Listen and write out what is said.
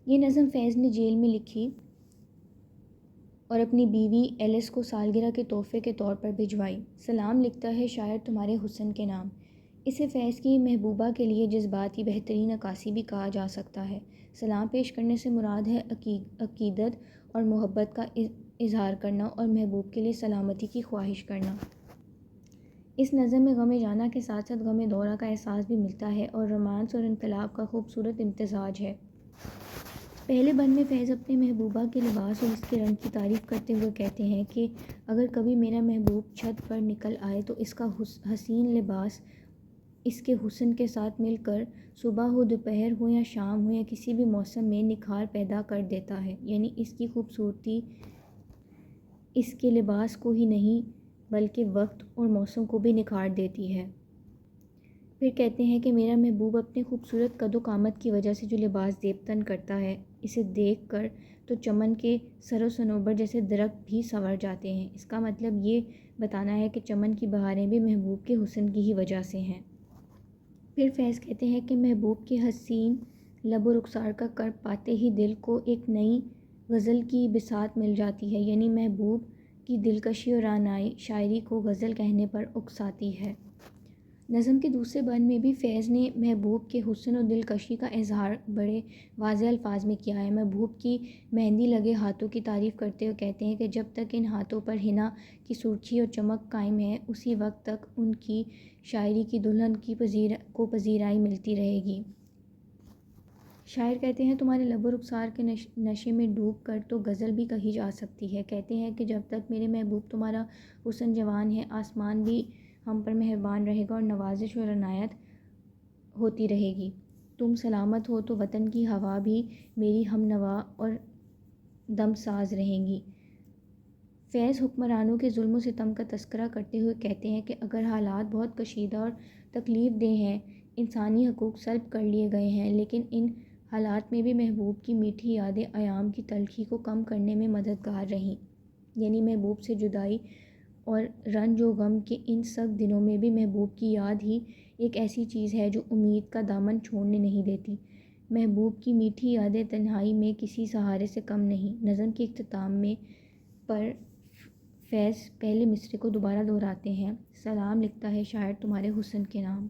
یہ نظم فیض نے جیل میں لکھی اور اپنی بیوی ایلس کو سالگرہ کے تحفے کے طور پر بھجوائی۔ سلام لکھتا ہے شاعر تمہارے حسن کے نام۔ اسے فیض کی محبوبہ کے لیے جذباتی بہترین عکاسی بھی کہا جا سکتا ہے۔ سلام پیش کرنے سے مراد ہے عقیدت اور محبت کا اظہار کرنا اور محبوب کے لیے سلامتی کی خواہش کرنا۔ اس نظم میں غم جانہ کے ساتھ ساتھ غم دورہ کا احساس بھی ملتا ہے اور رومانس اور انقلاب کا خوبصورت امتزاج ہے۔ پہلے بند میں فیض اپنے محبوبہ کے لباس اور اس کے رنگ کی تعریف کرتے ہوئے کہتے ہیں کہ اگر کبھی میرا محبوب چھت پر نکل آئے تو اس کا حسین لباس اس کے حسن کے ساتھ مل کر صبح ہو، دوپہر ہو یا شام ہو یا کسی بھی موسم میں نکھار پیدا کر دیتا ہے۔ یعنی اس کی خوبصورتی اس کے لباس کو ہی نہیں بلکہ وقت اور موسم کو بھی نکھار دیتی ہے۔ پھر کہتے ہیں کہ میرا محبوب اپنے خوبصورت قد و قامت کی وجہ سے جو لباس زیب تن کرتا ہے، اسے دیکھ کر تو چمن کے سر و صنوبر جیسے درخت بھی سنور جاتے ہیں۔ اس کا مطلب یہ بتانا ہے کہ چمن کی بہاریں بھی محبوب کے حسن کی ہی وجہ سے ہیں۔ پھر فیض کہتے ہیں کہ محبوب کے حسین لب و رخسار کا کرب پاتے ہی دل کو ایک نئی غزل کی بساط مل جاتی ہے۔ یعنی محبوب کی دلکشی اور رعنائی شاعری کو غزل کہنے پر اکساتی ہے۔ نظم کے دوسرے بند میں بھی فیض نے محبوب کے حسن و دلکشی کا اظہار بڑے واضح الفاظ میں کیا ہے۔ محبوب کی مہندی لگے ہاتھوں کی تعریف کرتے ہوئے کہتے ہیں کہ جب تک ان ہاتھوں پر حنا کی سرخی اور چمک قائم ہے، اسی وقت تک ان کی شاعری کی دلہن کو پذیرائی ملتی رہے گی۔ شاعر کہتے ہیں تمہارے لب و رخسار کے نشے میں ڈوب کر تو غزل بھی کہی جا سکتی ہے۔ کہتے ہیں کہ جب تک میرے محبوب تمہارا حسن جوان ہے، آسمان بھی ہم پر مہربان رہے گا اور نوازش اور عنایت ہوتی رہے گی۔ تم سلامت ہو تو وطن کی ہوا بھی میری ہم نوا اور دم ساز رہیں گی۔ فیض حکمرانوں کے ظلم و ستم کا تذکرہ کرتے ہوئے کہتے ہیں کہ اگر حالات بہت کشیدہ اور تکلیف دہ ہیں، انسانی حقوق سلب کر لیے گئے ہیں، لیکن ان حالات میں بھی محبوب کی میٹھی یادیں ایام کی تلخی کو کم کرنے میں مددگار رہیں۔ یعنی محبوب سے جدائی اور رنج و غم کے ان سخت دنوں میں بھی محبوب کی یاد ہی ایک ایسی چیز ہے جو امید کا دامن چھوڑنے نہیں دیتی۔ محبوب کی میٹھی یادیں تنہائی میں کسی سہارے سے کم نہیں۔ نظم کے اختتام میں پر فیض پہلے مصرعے کو دوبارہ دہراتے ہیں۔ سلام لکھتا ہے شاعر تمہارے حسن کے نام۔